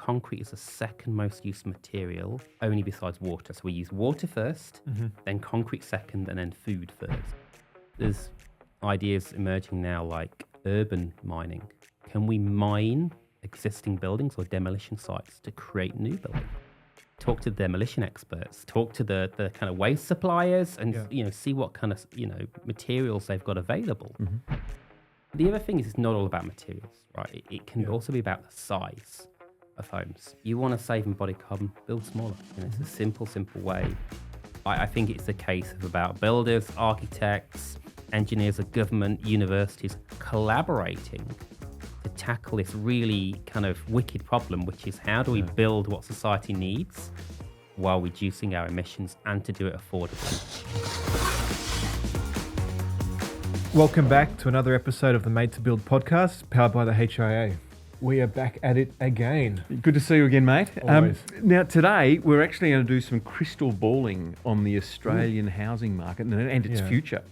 concrete is the second most used material, only besides water. So we use water first, then concrete second, and then food third. There's ideas emerging now like urban mining. Can we mine existing buildings or demolition sites to create new buildings? Talk to the demolition experts, talk to the kind of waste suppliers, and see what kind of materials they've got available. The other thing is it's not all about materials, right? It can also be about the size of homes. You want to save embodied carbon, build smaller. It's a simple way. I think it's a case of about builders, architects, engineers, of government, universities collaborating to tackle this really kind of wicked problem, which is how do we build what society needs while reducing our emissions and to do it affordably. Welcome back to another episode of the Made to Build podcast, powered by the HIA. We are back at it again. Good to see you again, mate. Always. Now, today, we're actually going to do some crystal balling on the Australian housing market and its future.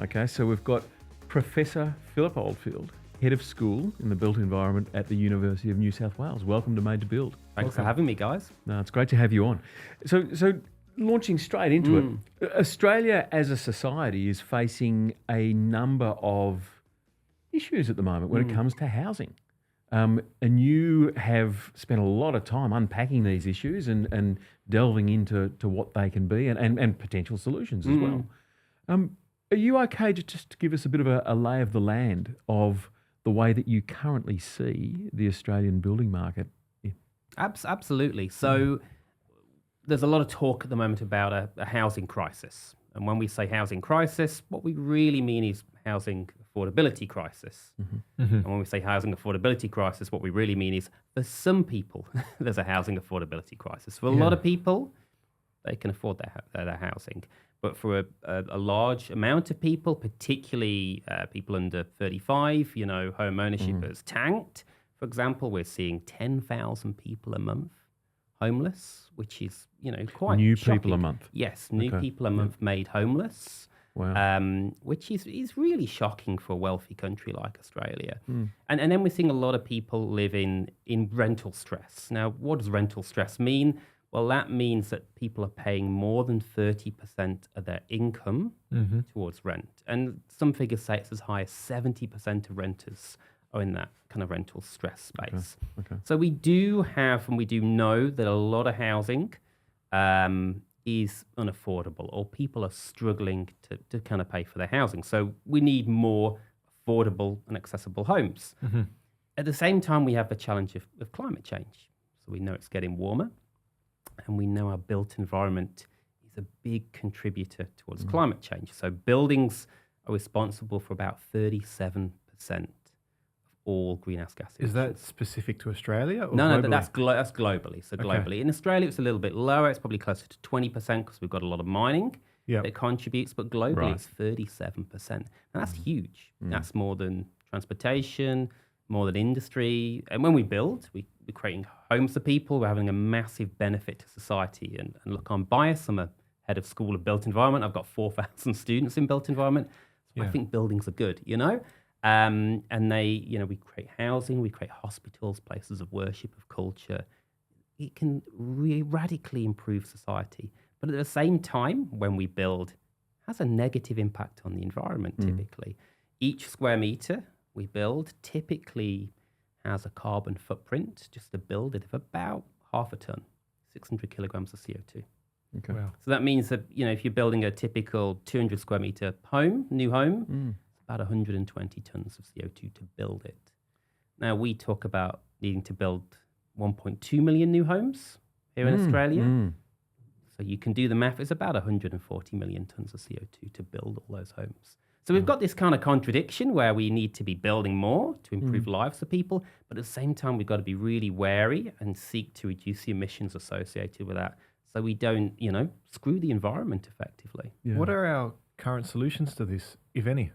Okay, so we've got Professor Philip Oldfield, Head of School in the Built Environment at the University of New South Wales. Welcome to Made to Build. Thanks for having me, guys. No, it's great to have you on. So launching straight into it, Australia as a society is facing a number of issues at the moment when it comes to housing. And you have spent a lot of time unpacking these issues and delving into what they can be and potential solutions as well. Are you okay to just give us a bit of a lay of the land of the way that you currently see the Australian building market? Absolutely. So there's a lot of talk at the moment about a housing crisis. And when we say housing crisis, what we really mean is housing affordability crisis. And when we say housing affordability crisis, what we really mean is for some people, there's a housing affordability crisis. For a lot of people, they can afford their housing. But for a large amount of people, particularly people under 35, home ownership has tanked. For example, we're seeing 10,000 people a month homeless, which is, quite new shocking. people a month. Yes, new people a month made homeless. Wow. Which is really shocking for a wealthy country like Australia. And then we're seeing a lot of people live in rental stress. Now, what does rental stress mean? Well, that means that people are paying more than 30% of their income towards rent. And some figures say it's as high as 70% of renters are in that kind of rental stress space. Okay. So we do have, and we do know that a lot of housing is unaffordable, or people are struggling to kind of pay for their housing. So we need more affordable and accessible homes. At the same time, we have the challenge of climate change. So we know it's getting warmer, and we know our built environment is a big contributor towards climate change. So buildings are responsible for about 37% of all greenhouse gas emissions. Is that specific to Australia? Or No, globally? that's globally. So globally. In Australia, it's a little bit lower. It's probably closer to 20% because we've got a lot of mining that contributes, but globally it's 37%. And that's huge. That's more than transportation, more than industry. And when we build, we're creating homes for people. We're having a massive benefit to society. And look, I'm biased. I'm a head of school of built environment. I've got 4,000 students in built environment. So I think buildings are good, and they, we create housing, we create hospitals, places of worship, of culture. It can really radically improve society. But at the same time, when we build, it has a negative impact on the environment typically. Each square meter we build typically has a carbon footprint, just to build it, of about half a ton, 600 kilograms of CO2. Okay. Wow. So that means that, if you're building a typical 200 square meter new home, about 120 tons of CO2 to build it. Now, we talk about needing to build 1.2 million new homes here in Australia. So you can do the math. It's about 140 million tons of CO2 to build all those homes. So we've got this kind of contradiction where we need to be building more to improve lives for people, but at the same time, we've got to be really wary and seek to reduce the emissions associated with that so we don't, screw the environment effectively. Yeah. What are our current solutions to this, if any?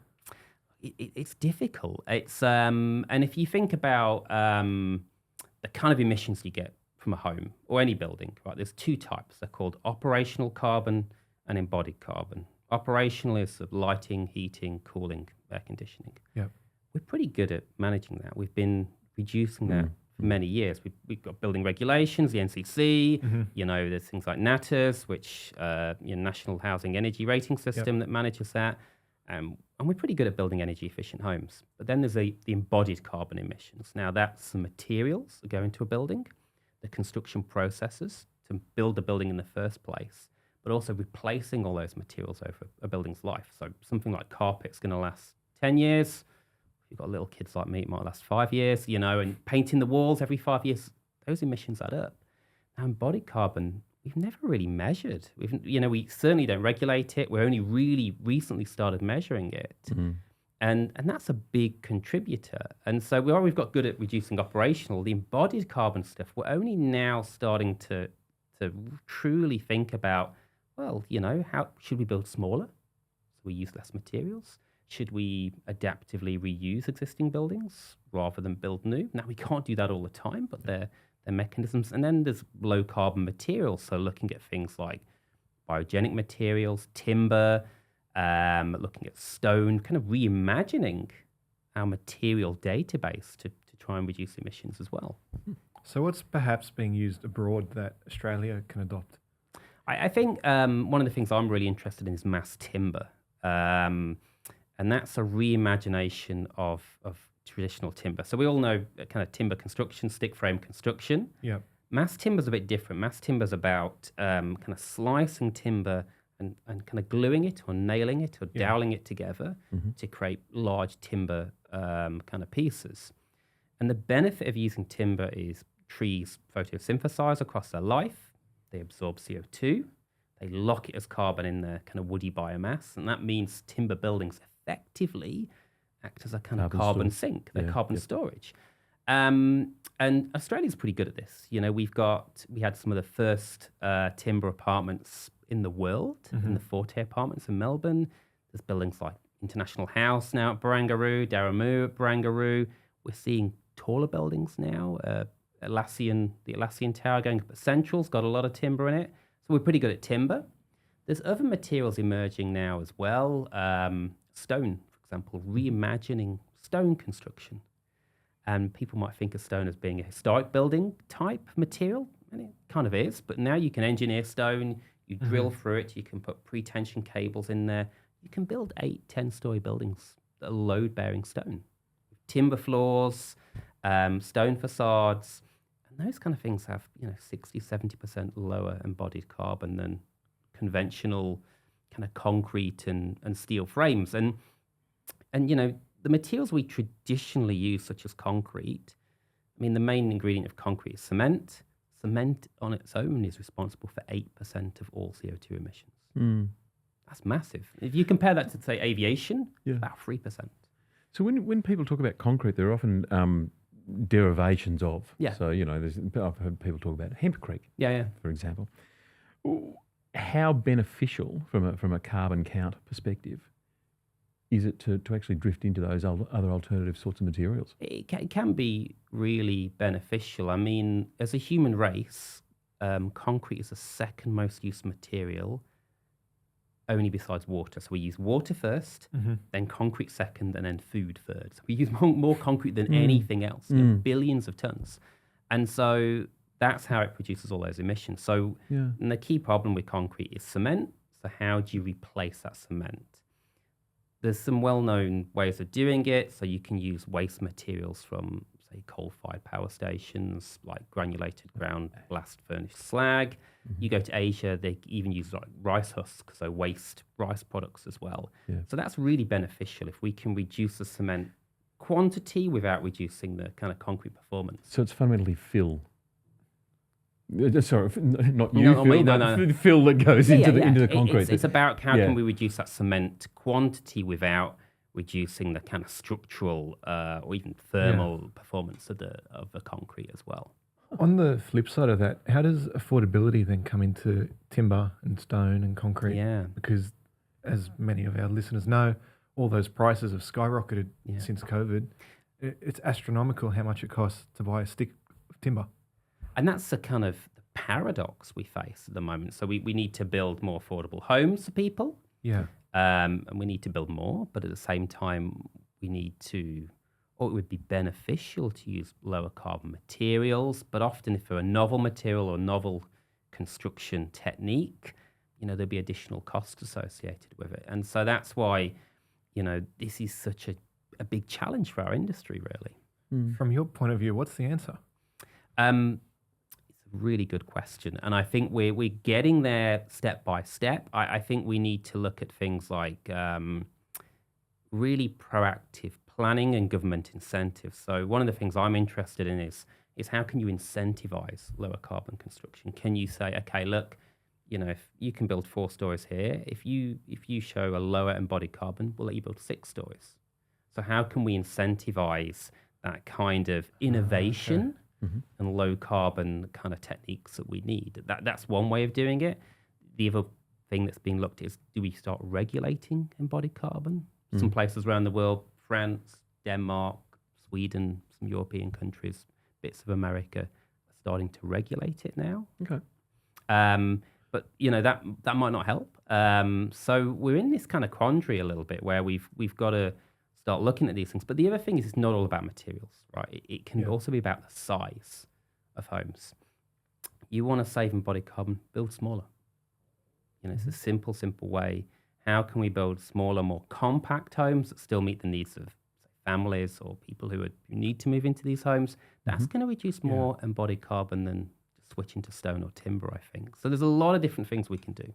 It's difficult. It's and if you think about the kind of emissions you get from a home or any building, right? There's two types. They're called operational carbon and embodied carbon. Operational is lighting, heating, cooling, air conditioning. Yeah. We're pretty good at managing that. We've been reducing that many years. We've got building regulations, the NCC, there's things like NATAS, which, National Housing Energy Rating System that manages that. And we're pretty good at building energy efficient homes. But then there's the embodied carbon emissions. Now that's the materials that go into a building, the construction processes to build the building in the first place, but also replacing all those materials over a building's life. So something like carpet's going to last 10 years. If you've got little kids like me, it might last 5 years, and painting the walls every 5 years, those emissions add up. Now, embodied carbon, we've never really measured. We certainly don't regulate it. We're only really recently started measuring it. And that's a big contributor. And so we've got good at reducing operational. The embodied carbon stuff, we're only now starting to truly think about, how should we build smaller so we use less materials? Should we adaptively reuse existing buildings rather than build new? Now, we can't do that all the time, but they're mechanisms. And then there's low carbon materials. So looking at things like biogenic materials, timber, looking at stone, kind of reimagining our material database to try and reduce emissions as well. So what's perhaps being used abroad that Australia can adopt? I think one of the things I'm really interested in is mass timber. And that's a reimagination of traditional timber. So we all know kind of timber construction, stick frame construction. Yeah. Mass timber's a bit different. Mass timber's about kind of slicing timber and kind of gluing it or nailing it or doweling it together to create large timber kind of pieces. And the benefit of using timber is trees photosynthesize across their life. They absorb CO2. They lock it as carbon in their kind of woody biomass. And that means timber buildings effectively act as a kind of carbon sink, their carbon storage. And Australia's pretty good at this. We had some of the first timber apartments in the world, in the Forte apartments in Melbourne. There's buildings like International House now at Barangaroo, Darramoo at Barangaroo. We're seeing taller buildings now. The Atlassian Tower going up at Central's got a lot of timber in it. So we're pretty good at timber. There's other materials emerging now as well. Stone, for example, reimagining stone construction. And people might think of stone as being a historic building type material, and it kind of is. But now you can engineer stone, you drill through it, you can put pre-tension cables in there. You can build 8, 10-story buildings that are load-bearing stone. Timber floors, stone facades, and those kind of things have 60, 70% lower embodied carbon than conventional kind of concrete and steel frames. And the materials we traditionally use, such as concrete, the main ingredient of concrete is cement. Cement on its own is responsible for 8% of all CO2 emissions. That's massive. If you compare that to, say, aviation, about 3%. So when people talk about concrete, there are often derivations of. Yeah. So, I've heard people talk about hempcrete, for example. How beneficial from a carbon count perspective is it to actually drift into those other alternative sorts of materials? It can be really beneficial. As a human race, concrete is the second most used material, only besides water. So we use water first, then concrete second, and then food third. So we use more concrete than anything else, billions of tons. And so that's how it produces all those emissions. So and the key problem with concrete is cement. So how do you replace that cement? There's some well-known ways of doing it. So you can use waste materials from, say, coal-fired power stations, like granulated ground blast furnace slag. You go to Asia, they even use like rice husks, so waste rice products as well. So that's really beneficial if we can reduce the cement quantity without reducing the kind of concrete performance. So it's fundamentally fill. Sorry, not you, Phil, no. Fill that goes into the concrete. It's about how can we reduce that cement quantity without reducing the kind of structural or even thermal performance of the concrete as well. On the flip side of that, how does affordability then come into timber and stone and concrete? Yeah. Because as many of our listeners know, all those prices have skyrocketed since COVID. It's astronomical how much it costs to buy a stick of timber. And that's the kind of the paradox we face at the moment. So we need to build more affordable homes for people. Yeah. And we need to build more, but at the same time, we need to or it would be beneficial to use lower carbon materials. But often if for a novel material or novel construction technique, there'll be additional costs associated with it. And so that's why, this is such a big challenge for our industry, really. From your point of view, what's the answer? It's a really good question. And I think we're getting there step by step. I think we need to look at things like really proactive planning and government incentives. So one of the things I'm interested in is how can you incentivize lower carbon construction? Can you say, okay, look, if you can build 4 stories here, if you show a lower embodied carbon, we'll let you build 6 stories. So how can we incentivize that kind of innovation and low carbon kind of techniques that we need? That's one way of doing it. The other thing that's being looked at is, do we start regulating embodied carbon? Some places around the world, France, Denmark, Sweden, some European countries, bits of America, are starting to regulate it now. Okay. But that might not help. So we're in this kind of quandary a little bit where we've got to start looking at these things. But the other thing is, it's not all about materials, right? It can also be about the size of homes. You want to save embodied carbon, build smaller. It's a simple way. How can we build smaller, more compact homes that still meet the needs of, say, families or people who need to move into these homes? That's going to reduce more embodied carbon than switching to stone or timber, I think. So there's a lot of different things we can do.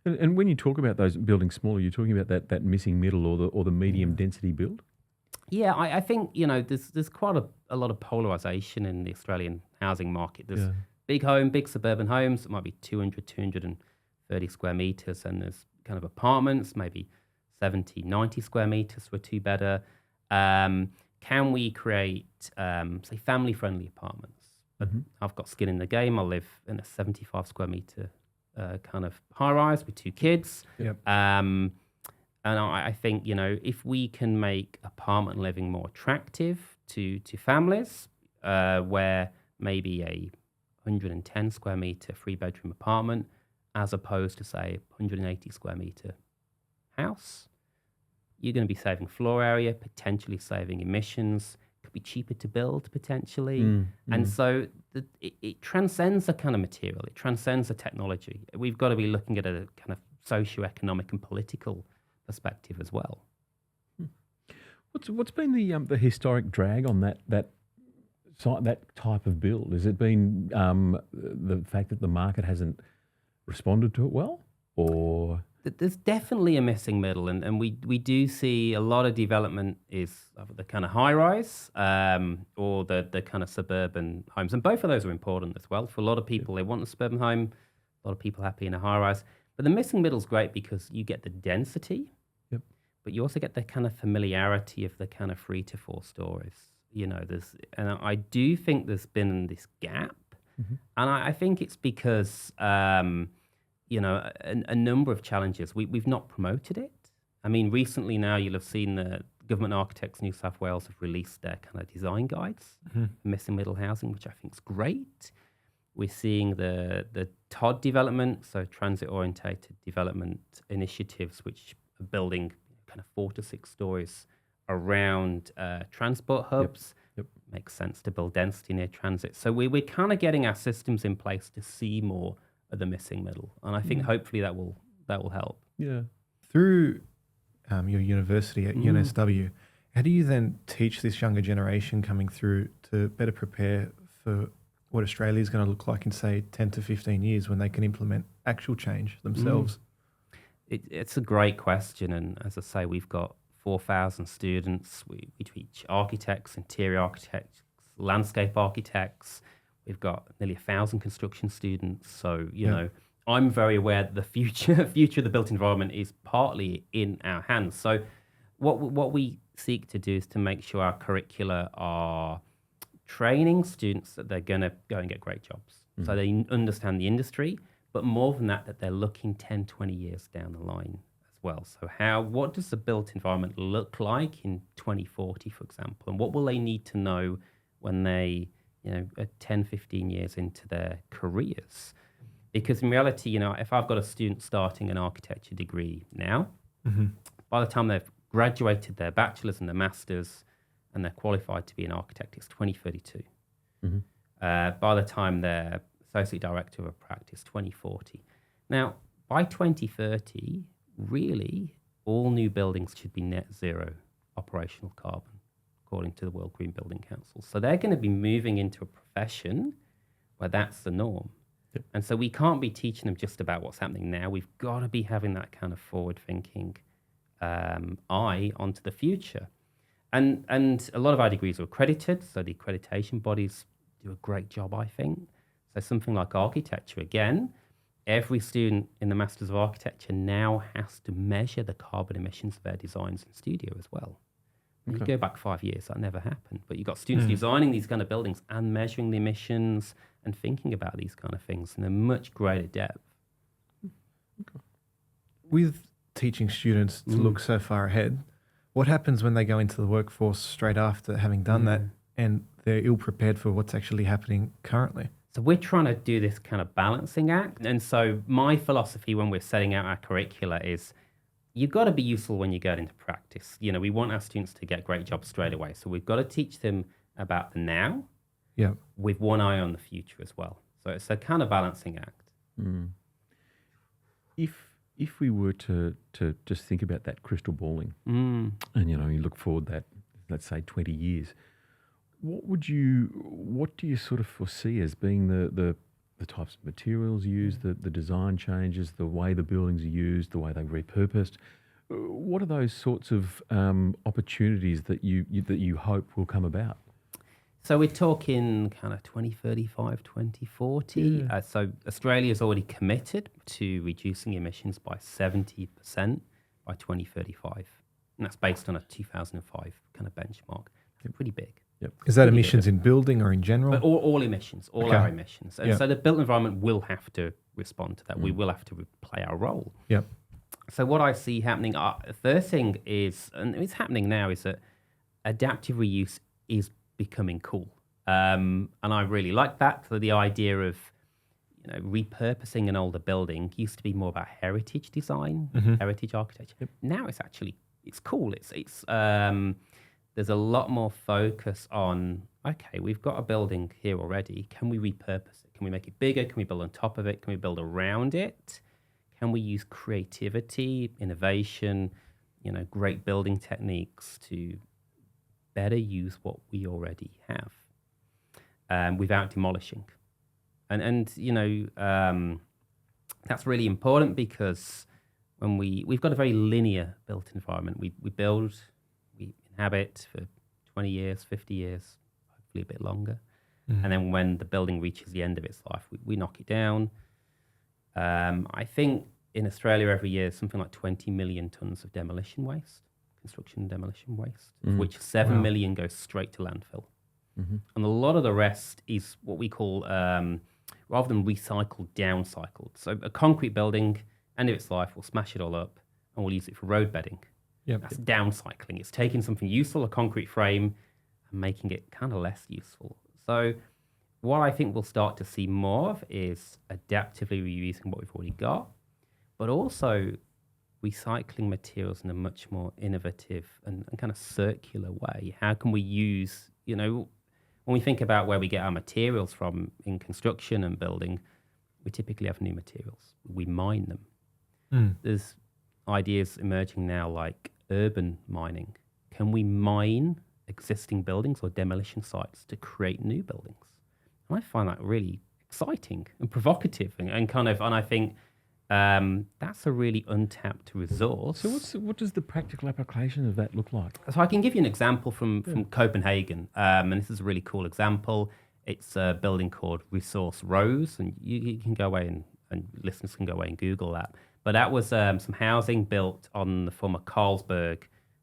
And when you talk about those building smaller, you're talking about that missing middle or the medium density build? Yeah, I think, there's quite a lot of polarization in the Australian housing market. There's big suburban homes that might be 230 square meters, and there's kind of apartments, maybe 70, 90 square meters for a 2-bedder. Can we create, say, family-friendly apartments? But I've got skin in the game. I live in a 75 square meter kind of high-rise with 2 kids. Yep. And I think, if we can make apartment living more attractive to families, where maybe a 110 square meter 3-bedroom apartment, as opposed to, say, a 180 square meter house, you're going to be saving floor area, potentially saving emissions. Could be cheaper to build, potentially. And so it transcends the kind of material. It transcends the technology. We've got to be looking at a kind of socio-economic and political perspective as well. What's been the historic drag on that type of build? Has it been the fact that the market hasn't responded to it well, or? There's definitely a missing middle, and we do see a lot of development is the kind of high-rise or the kind of suburban homes, and both of those are important as well. For a lot of people, they want a suburban home. A lot of people happy in a high-rise. But the missing middle is great because you get the density, but you also get the kind of familiarity of the kind of 3 to 4 stories. And I do think there's been this gap, and I think it's because a number of challenges. We've not promoted it. I mean, recently now you'll have seen the Government Architects New South Wales have released their kind of design guides for missing middle housing, which I think is great. We're seeing the TOD development, so transit-orientated development initiatives, which are building kind of 4 to 6 stories around transport hubs. Makes sense to build density near transit. So we're kind of getting our systems in place to see more of the missing middle, and I think hopefully that will help. Yeah. Through your university at UNSW, how do you then teach this younger generation coming through to better prepare for what Australia is going to look like in, say, 10 to 15 years when they can implement actual change themselves? It's a great question, and as I say, we've got 4,000 students. We teach architects, interior architects, landscape architects. We've got nearly 1,000 construction students. So, you know, I'm very aware that the future of the built environment is partly in our hands. So what we seek to do is to make sure our curricula are training students that they're going to go and get great jobs. So they understand the industry, but more than that they're looking 10, 20 years down the line as well. So what does the built environment look like in 2040, for example? And what will they need to know when they, are 10, 15 years into their careers? Because in reality, if I've got a student starting an architecture degree now, by the time they've graduated their bachelor's and their master's, and they're qualified to be an architect, it's 2032. Mhm. By the time they're associate director of a practice, 2040. Now, by 2030, really, all new buildings should be net zero operational carbon, according to the World Green Building Council. So they're going to be moving into a profession where that's the norm. Yep. And so we can't be teaching them just about what's happening now. We've got to be having that kind of forward-thinking eye onto the future. And a lot of our degrees are accredited, so the accreditation bodies do a great job, I think. So something like architecture, again, every student in the Masters of Architecture now has to measure the carbon emissions of their designs in studio as well. You go back 5 years, that never happened. But you've got students designing these kind of buildings and measuring the emissions and thinking about these kind of things in a much greater depth. With teaching students to look so far ahead, what happens when they go into the workforce straight after having done that and they're ill prepared for what's actually happening currently? So we're trying to do this kind of balancing act. And so my philosophy when we're setting out our curricula is you've got to be useful when you go into practice. You know, we want our students to get great jobs straight away. So we've got to teach them about the now with one eye on the future as well. So it's a kind of balancing act. Mm. If we were to just think about that crystal balling and, you know, you look forward that, let's say, 20 years, what do you sort of foresee as being the types of materials used, the design changes, the way the buildings are used, the way they're repurposed? What are those sorts of opportunities that you hope will come about? So we're talking kind of 2035, 2040. Yeah. So Australia's already committed to reducing emissions by 70% by 2035. And that's based on a 2005 kind of benchmark. It's pretty big. Yep. Is that emissions in building or in general? But all emissions, all our emissions. And so the built environment will have to respond to that. We will have to play our role. Yep. So what I see happening, the first thing is, and it's happening now, is that adaptive reuse is becoming cool. And I really like that. So the idea of, you know, repurposing an older building used to be more about heritage design, heritage architecture. Yep. Now it's cool. It's there's a lot more focus on, okay, we've got a building here already. Can we repurpose it? Can we make it bigger? Can we build on top of it? Can we build around it? Can we use creativity, innovation, you know, great building techniques to better use what we already have without demolishing? And you know, that's really important because when we've got a very linear built environment. We build, we inhabit for 20 years, 50 years, hopefully a bit longer. And then when the building reaches the end of its life, we knock it down. I think in Australia every year, something like 20 million tonnes of demolition waste, construction and demolition waste, of which 7 million goes straight to landfill. And a lot of the rest is what we call, rather than recycled, downcycled. So a concrete building, end of its life, we'll smash it all up and we'll use it for road bedding. That's downcycling. It's taking something useful, a concrete frame, and making it kind of less useful. So what I think we'll start to see more of is adaptively reusing what we've already got, but also recycling materials in a much more innovative and kind of circular way. How can we use, you know, when we think about where we get our materials from in construction and building, we typically have new materials. We mine them. There's ideas emerging now like urban mining. Can we mine existing buildings or demolition sites to create new buildings? And I find that really exciting and provocative and I think that's a really untapped resource. So what does the practical application of that look like? So I can give you an example from Copenhagen, and this is a really cool example. It's a building called Resource Rose, and you can go away and listeners can go away and Google that. But that was some housing built on the former Carlsberg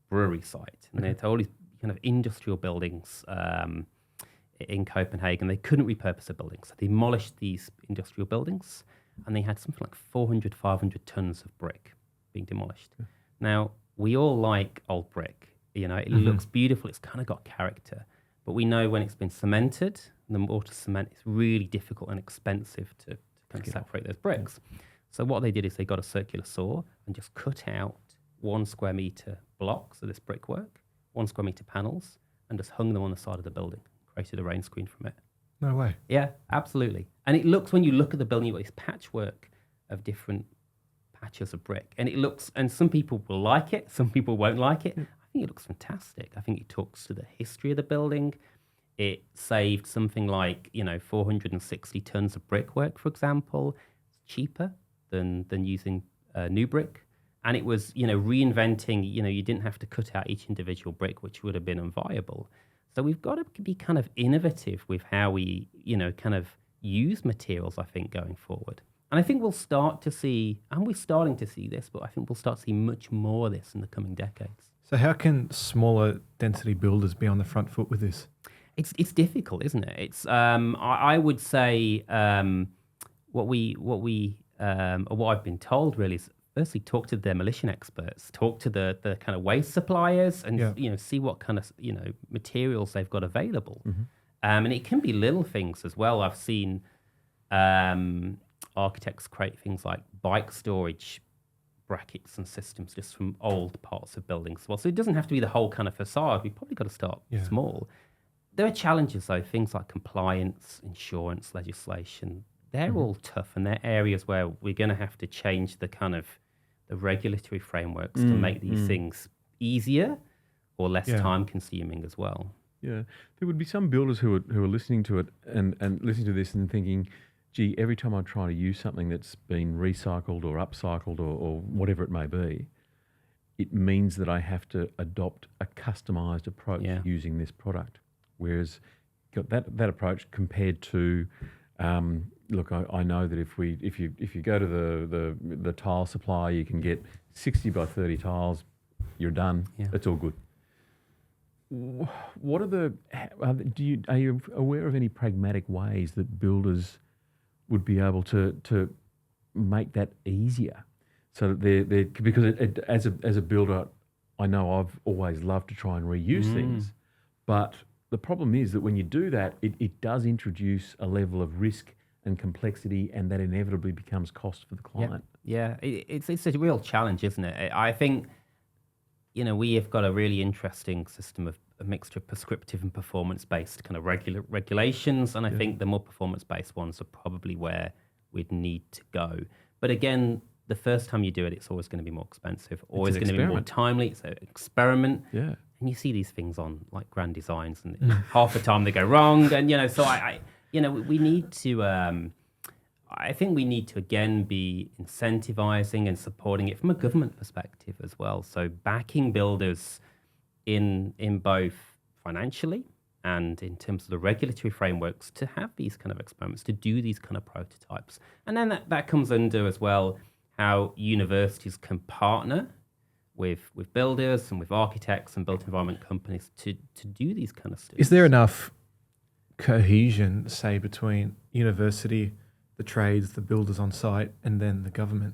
brewery site. And they had all these kind of industrial buildings in Copenhagen. They couldn't repurpose the buildings. So they demolished these industrial buildings, and they had something like 400, 500 tons of brick being demolished. Now, we all like old brick. You know, it looks beautiful. It's kind of got character. But we know when it's been cemented, the mortar cement, it's really difficult and expensive to kind of separate those bricks. So what they did is they got a circular saw and just cut out 1 square meter blocks of this brickwork, 1 square meter panels, and just hung them on the side of the building, created a rain screen from it. No way. Yeah, absolutely. And it looks, when you look at the building, you've got this patchwork of different patches of brick. And it looks, and some people will like it, some people won't like it. I think it looks fantastic. I think it talks to the history of the building. It saved something like, 460 tons of brickwork, for example. It's cheaper than using new brick. And it was, reinventing, you didn't have to cut out each individual brick, which would have been unviable. So we've got to be kind of innovative with how we, kind of use materials, I think, going forward. And I think we'll start to see, and we're starting to see this, but I think we'll start to see much more of this in the coming decades. So how can smaller density builders be on the front foot with this? It's difficult, isn't it? It's I would say what I've been told really is, firstly, talk to the demolition experts, talk to the kind of waste suppliers, and see what kind of materials they've got available. And it can be little things as well. I've seen architects create things like bike storage brackets and systems just from old parts of buildings as well. So it doesn't have to be the whole kind of facade. We've probably got to start small. There are challenges though, things like compliance, insurance, legislation. They're all tough, and they're areas where we're going to have to change the kind of the regulatory frameworks to make these things easier or less time consuming as well. Yeah, there would be some builders who are listening to it and listening to this and thinking, gee, every time I try to use something that's been recycled or upcycled or whatever it may be, it means that I have to adopt a customised approach using this product. Whereas got that approach compared to, look, I know that if you go to the tile supplier, you can get 60 by 30 tiles, you're done. Yeah. It's all good. What are are you aware of any pragmatic ways that builders would be able to make that easier, so that they're because as a builder, I know I've always loved to try and reuse things, but the problem is that when you do that, it does introduce a level of risk and complexity, and that inevitably becomes cost for the client. Yeah, it's a real challenge, isn't it? I think, we have got a really interesting system of a mixture of prescriptive and performance-based kind of regulations, and I think the more performance-based ones are probably where we'd need to go. But again, the first time you do it, it's always going to be more expensive, always going to be more timely. It's an experiment. Yeah. And you see these things on like Grand Designs, and half the time they go wrong. And, so we need to, I think we need to again be incentivizing and supporting it from a government perspective as well. So backing builders in both financially and in terms of the regulatory frameworks to have these kind of experiments, to do these kind of prototypes. And then that comes under as well how universities can partner with builders and with architects and built environment companies to do these kind of studies. Is there enough cohesion, say, between university, the trades, the builders on site, and then the government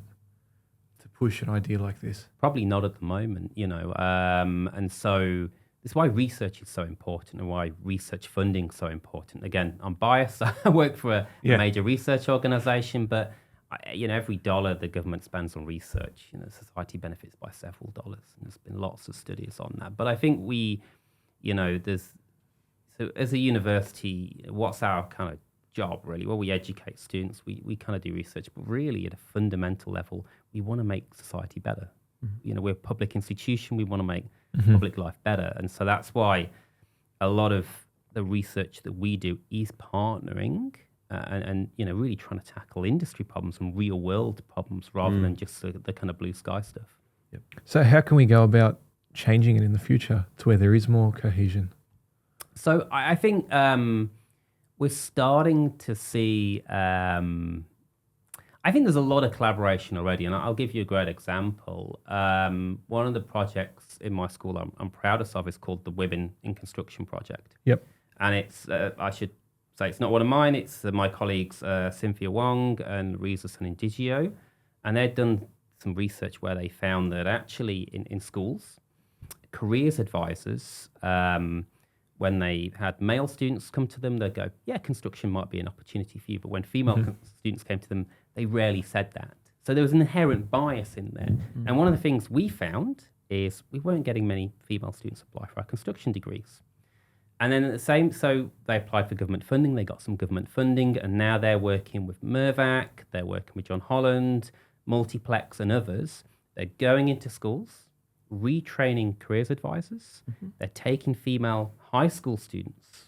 to push an idea like this? Probably not at the moment, and so it's why research is so important and why research funding is so important. Again, I'm biased. I work for a major research organisation, but every dollar the government spends on research, society benefits by several dollars. And there's been lots of studies on that. But I think so as a university, what's our kind of job really? Well, we educate students, we kind of do research, but really at a fundamental level, we want to make society better. We're a public institution, we want to make public life better. And so that's why a lot of the research that we do is partnering and really trying to tackle industry problems and real world problems rather than just the kind of blue sky stuff. Yep. So how can we go about changing it in the future to where there is more cohesion? So I think we're starting to see, I think there's a lot of collaboration already, and I'll give you a great example. One of the projects in my school I'm proudest of is called the Women in Construction Project. Yep. And it's, I should say it's not one of mine, it's my colleagues Cynthia Wong and Reza Sanindigio, and they've done some research where they found that actually in schools, careers advisors, when they had male students come to them, they'd go, yeah, construction might be an opportunity for you. But when female students came to them, they rarely said that. So there was an inherent bias in there. And one of the things we found is we weren't getting many female students apply for our construction degrees. And then at the same, so they applied for government funding, they got some government funding, and now they're working with Mirvac, they're working with John Holland, Multiplex, and others. They're going into schools, retraining careers advisors. They're taking female high school students,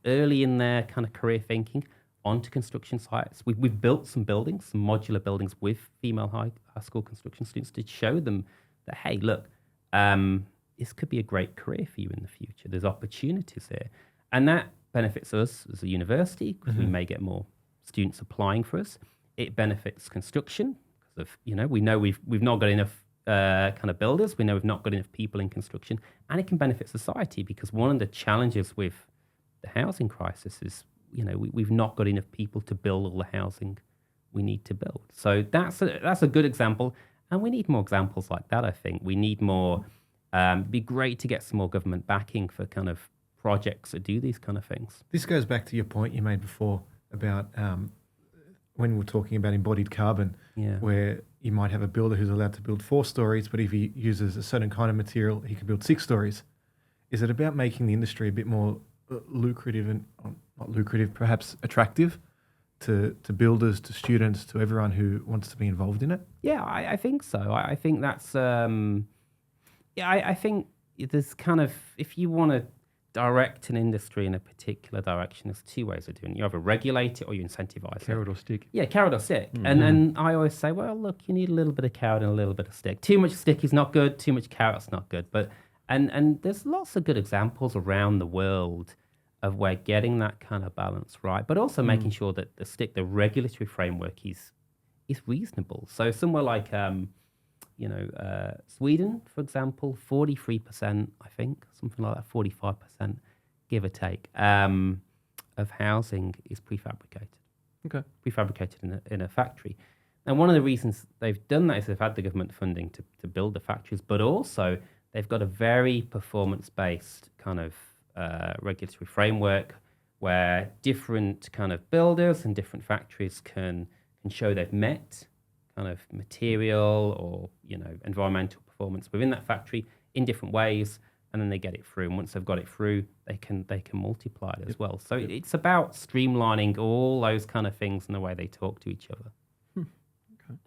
early in their kind of career thinking, onto construction sites. We've built some buildings, some modular buildings with female high school construction students to show them that, hey, look, this could be a great career for you in the future. There's opportunities here. And that benefits us as a university because we may get more students applying for us. It benefits construction because of, we know we've not got enough kind of builders. We know we've not got enough people in construction. And it can benefit society because one of the challenges with the housing crisis is, we've not got enough people to build all the housing we need to build. So that's a good example. And we need more examples like that, I think. We need more... it'd be great to get some more government backing for kind of projects that do these kind of things. This goes back to your point you made before about when we were talking about embodied carbon, where you might have a builder who's allowed to build 4 stories, but if he uses a certain kind of material, he can build 6 stories. Is it about making the industry a bit more lucrative and not lucrative, perhaps attractive to builders, to students, to everyone who wants to be involved in it? Yeah, I think so. I think that's... I think there's kind of, if you want to direct an industry in a particular direction, there's 2 ways of doing it. You either regulate it or you incentivize it. Carrot or stick. Yeah, carrot or stick. And I always say, well, look, you need a little bit of carrot and a little bit of stick. Too much stick is not good. Too much carrot's not good. But and there's lots of good examples around the world of where getting that kind of balance right, but also making sure that the regulatory framework is reasonable. So somewhere like Sweden, for example, 43%, I think, something like that, 45%, give or take, of housing is prefabricated. Okay. Prefabricated in a factory. And one of the reasons they've done that is they've had the government funding to build the factories, but also they've got a very performance-based kind of regulatory framework where different kind of builders and different factories can show they've met kind of material or environmental performance within that factory in different ways, and then they get it through. And once they've got it through, they can multiply it as well. So it's about streamlining all those kind of things and the way they talk to each other. Okay.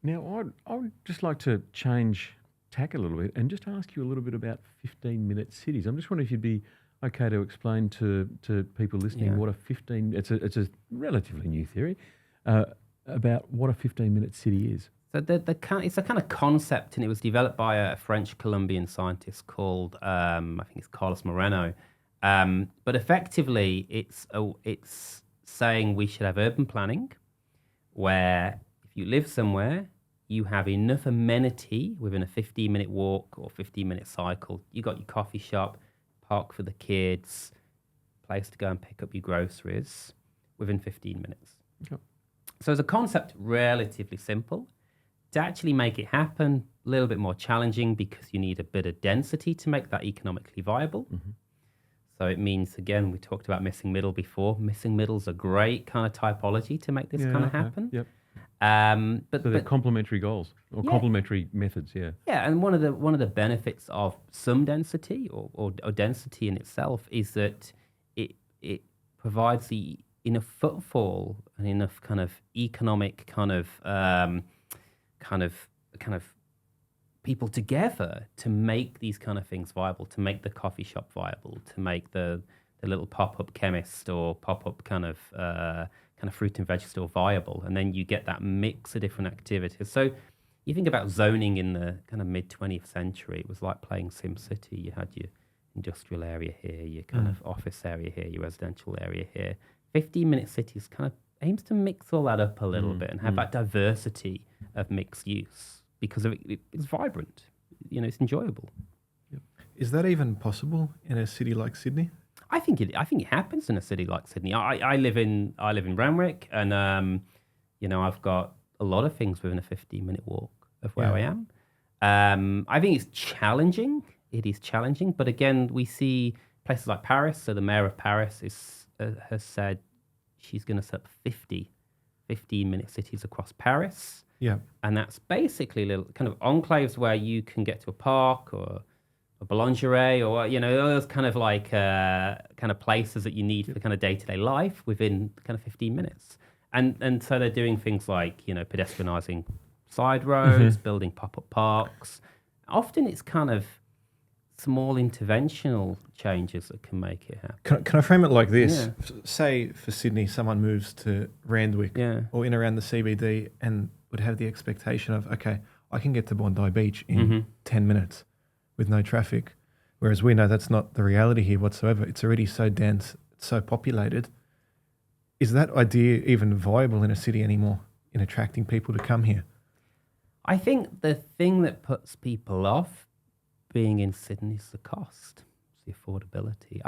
Now, I would just like to change tack a little bit and just ask you a little bit about 15-minute cities. I'm just wondering if you'd be okay to explain to people listening what it's a relatively new theory, about what a 15-minute city is. So it's a kind of concept, and it was developed by a French Colombian scientist called, I think it's Carlos Moreno. But effectively, it's saying we should have urban planning where if you live somewhere, you have enough amenity within a 15-minute walk or 15-minute cycle. You got your coffee shop, park for the kids, place to go and pick up your groceries within 15 minutes. Okay. So as a concept, relatively simple. To actually make it happen, a little bit more challenging because you need a bit of density to make that economically viable. Mm-hmm. So it means, again, we talked about missing middle before. Missing middle's a great kind of typology to make this kind of happen. Yep. But they're complementary goals or complementary methods, yeah. Yeah, and one of the benefits of some density or density in itself is that it provides enough footfall and enough kind of economic kind of people together to make these kind of things viable, to make the coffee shop viable, to make the little pop-up chemist or pop-up kind of fruit and veg store viable. And then you get that mix of different activities. So you think about zoning in the kind of mid-20th century, it was like playing SimCity. You had your industrial area here, your kind of office area here, your residential area here. 15-minute cities kind of aims to mix all that up a little bit and have that diversity of mixed use because it's vibrant. It's enjoyable. Yep. Is that even possible in a city like Sydney? I think it happens in a city like Sydney. I live in Randwick, and I've got a lot of things within a 15-minute walk of where I am. I think it's challenging. It is challenging, but again, we see places like Paris. So the mayor of Paris has said she's going to set up 50 15-minute cities across Paris. Yeah. And that's basically little kind of enclaves where you can get to a park or boulangerie, or those kind of like kind of places that you need for kind of day-to-day life within kind of 15 minutes. And so they're doing things like pedestrianising side roads, building pop-up parks. Often it's kind of small interventional changes that can make it happen. Can I frame it like this? Yeah. Say for Sydney, someone moves to Randwick or in around the CBD and would have the expectation of, okay, I can get to Bondi Beach in 10 minutes with no traffic. Whereas we know that's not the reality here whatsoever. It's already so dense, so populated. Is that idea even viable in a city anymore, in attracting people to come here? I think the thing that puts people off being in Sydney is the cost, it's the affordability.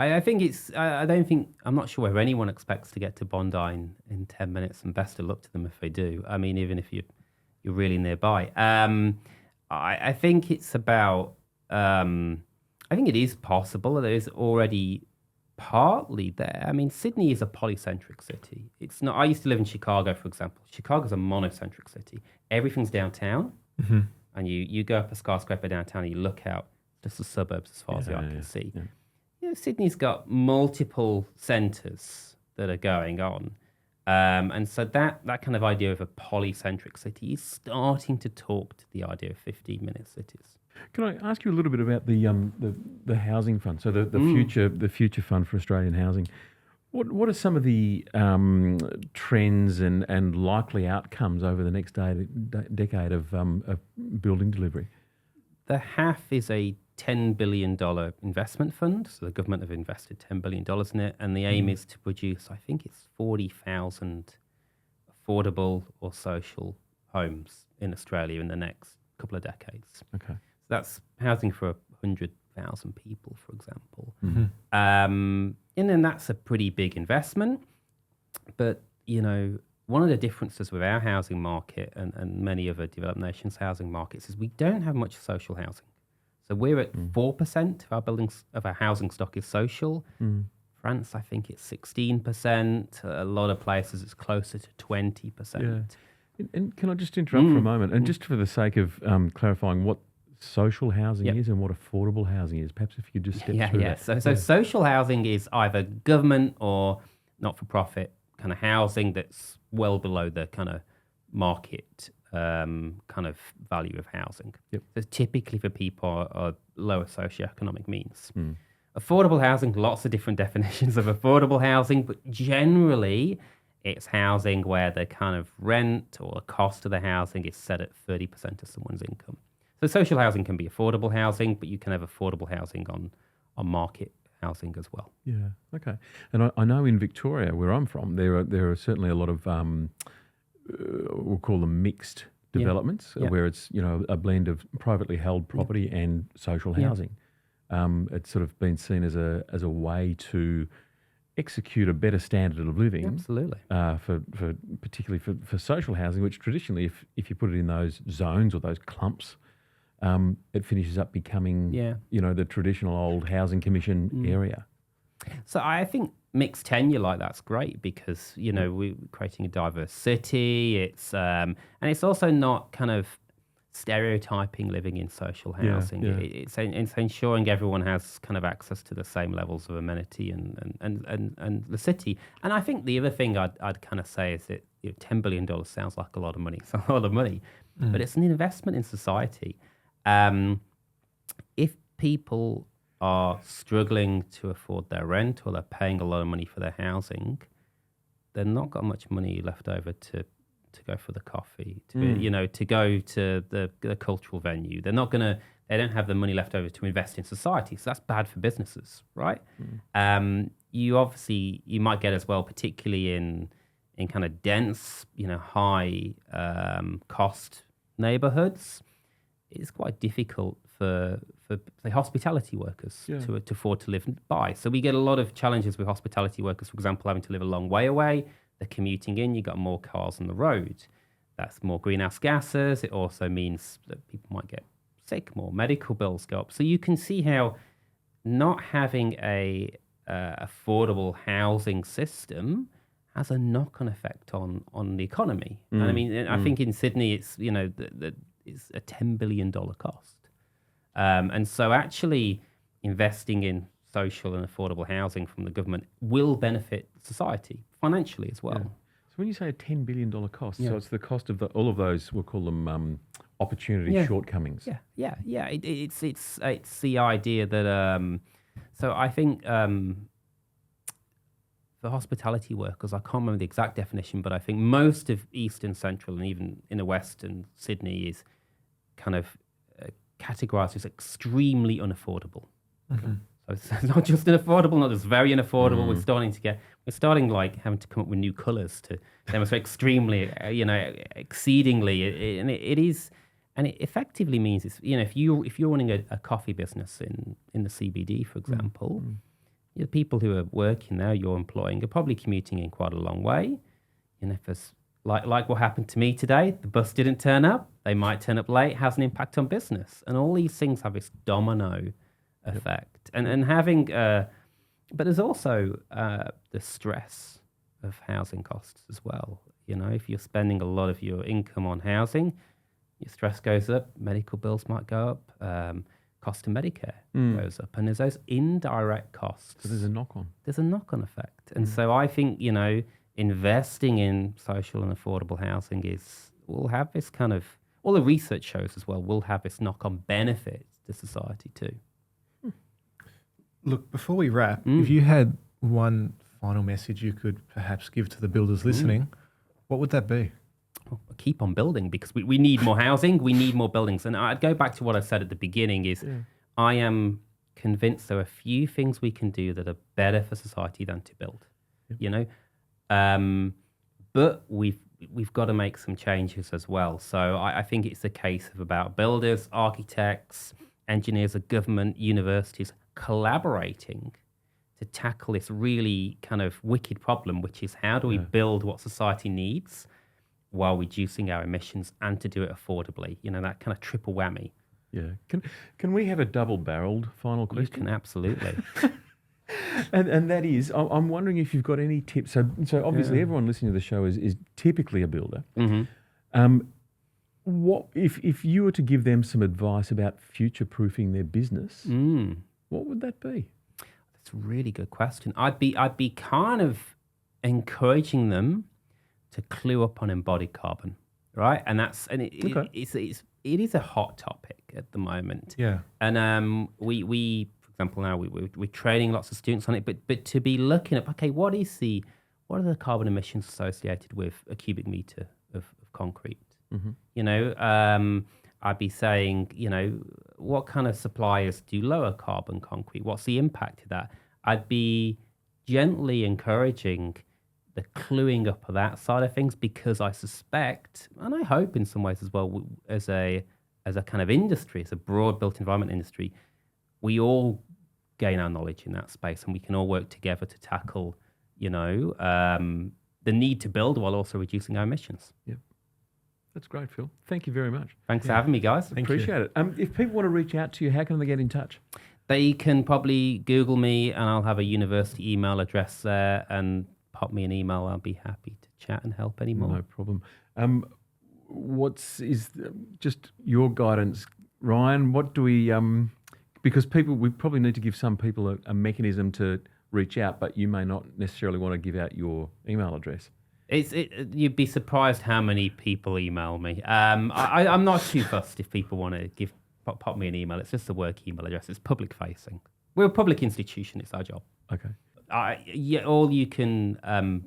I'm not sure whether anyone expects to get to Bondi in 10 minutes, and best of luck to them if they do. I mean, even if you're really nearby. I think it's about, I think it is possible. There is already partly there. I mean, Sydney is a polycentric city. It's not. I used to live in Chicago, for example. Chicago's a monocentric city. Everything's downtown, and you go up a skyscraper downtown and you look out, just the suburbs as far as the eye can see. Yeah. Sydney's got multiple centres that are going on. And so that kind of idea of a polycentric city is starting to talk to the idea of 15-minute cities. Can I ask you a little bit about the housing fund? So the future fund for Australian housing. What are some of the trends and likely outcomes over the next decade of building delivery? The HAF is a $10 billion investment fund. So the government have invested $10 billion in it. And the aim is to produce, I think it's 40,000 affordable or social homes in Australia in the next couple of decades. Okay. So that's housing for 100,000 people, for example. And then that's a pretty big investment. But, one of the differences with our housing market and many other developed nations' housing markets is we don't have much social housing. So we're at 4% of our housing stock is social. France, I think it's 16%. A lot of places it's closer to 20%. Yeah. And can I just interrupt for a moment? And just for the sake of clarifying what social housing is and what affordable housing is, perhaps if you could just step through that. So social housing is either government or not-for-profit kind of housing that's well below the kind of market kind of value of housing. So typically for people are lower socioeconomic means. Affordable housing, lots of different definitions of affordable housing, but generally it's housing where the kind of rent or the cost of the housing is set at 30% of someone's income. So social housing can be affordable housing, but you can have affordable housing on market housing as well. Yeah, okay. And I know in Victoria, where I'm from, there are certainly a lot of we'll call them mixed developments, where it's a blend of privately held property and social housing. It's sort of been seen as a way to execute a better standard of living. Absolutely. For particularly for social housing, which traditionally, if you put it in those zones or those clumps, it finishes up becoming the traditional old housing commission area. So I think mixed tenure like that's great because we're creating a diverse city. It's and it's also not kind of stereotyping living in social housing. It's ensuring everyone has kind of access to the same levels of amenity and the city. And I think the other thing I'd kind of say is that $10 billion sounds like a lot of money. It's a lot of money, but it's an investment in society. If people are struggling to afford their rent or they're paying a lot of money for their housing, they've not got much money left over to go for the coffee, to go to the cultural venue. They don't have the money left over to invest in society. So that's bad for businesses, right? You might get as well, particularly in kind of dense, high cost neighborhoods. It's quite difficult for say hospitality workers to afford to live by. So we get a lot of challenges with hospitality workers, for example, having to live a long way away. They're commuting in, you've got more cars on the road. That's more greenhouse gases. It also means that people might get sick, more medical bills go up. So you can see how not having a affordable housing system has a knock-on effect on the economy. And I mean, I think in Sydney, it's it's a $10 billion cost. And so actually investing in social and affordable housing from the government will benefit society financially as well. Yeah. So when you say a $10 billion cost, Yeah. so it's the cost of all of those, we'll call them opportunity shortcomings. Yeah. It's the idea that so I think for hospitality workers, I can't remember the exact definition, but I think most of East and Central and even in the West and Sydney is kind of categorised as extremely unaffordable. Mm-hmm. So it's not just unaffordable, not just very unaffordable. We're starting like having to come up with new colours to demonstrate extremely, exceedingly, and it is, and it effectively means it's, if you're running a coffee business in the CBD, for example, the people who are working there, you're employing, are probably commuting in quite a long way. If there's like what happened to me today, the bus didn't turn up, they might turn up late, has an impact on business, and all these things have this domino effect. And having, but there's also the stress of housing costs as well. If you're spending a lot of your income on housing, your stress goes up, medical bills might go up, cost of Medicare goes up, and there's those indirect costs. So there's a knock-on. There's a knock-on effect. And so I think, investing in social and affordable housing will have this kind of, all the research shows as well, will have this knock-on benefit to society too. Look, before we wrap, if you had one final message you could perhaps give to the builders listening, what would that be? Well, keep on building, because we need more housing, we need more buildings. And I'd go back to what I said at the beginning is I am convinced there are few things we can do that are better for society than to build, but we've got to make some changes as well. So I think it's a case of about builders, architects, engineers, the government, universities collaborating to tackle this really kind of wicked problem, which is how do we build what society needs while reducing our emissions and to do it affordably? That kind of triple whammy. Yeah. Can we have a double-barreled final question? You can, absolutely. And that is, I'm wondering if you've got any tips. So obviously everyone listening to the show is typically a builder. What if you were to give them some advice about future-proofing their business, what would that be? That's a really good question. I'd be kind of encouraging them to clue up on embodied carbon, right? And it is a hot topic at the moment. Yeah. And we for example, now we're training lots of students on it, but to be looking at, okay, what are the carbon emissions associated with a cubic meter of concrete? I'd be saying, what kind of suppliers do lower carbon concrete? What's the impact of that? I'd be gently encouraging the cluing up of that side of things, because I suspect, and I hope in some ways as well, as a kind of industry, as a broad built environment industry, we all gain our knowledge in that space, and we can all work together to tackle, the need to build while also reducing our emissions. Yep. That's great, Phil. Thank you very much. Thanks for having me, guys. Appreciate it. If people want to reach out to you, how can they get in touch? They can probably Google me, and I'll have a university email address there, and pop me an email. I'll be happy to chat and help anymore. No problem. Just your guidance, Ryan? What do we? Because we probably need to give some people a mechanism to reach out, but you may not necessarily want to give out your email address. You'd be surprised how many people email me. I'm not too fussed if people want to pop me an email. It's just a work email address. It's public facing. We're a public institution. It's our job. Okay. All you can.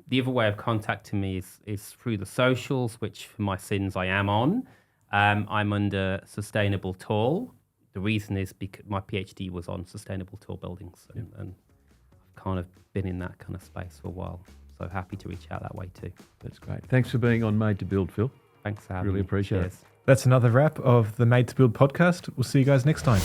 The other way of contacting me is through the socials, which for my sins I am on. I'm under Sustainable Tall. The reason is because my PhD was on sustainable tall buildings, and I've kind of been in that kind of space for a while. So happy to reach out that way too. That's great. Thanks for being on Made to Build, Phil. Thanks for having me. Really appreciate it. That's another wrap of the Made to Build podcast. We'll see you guys next time.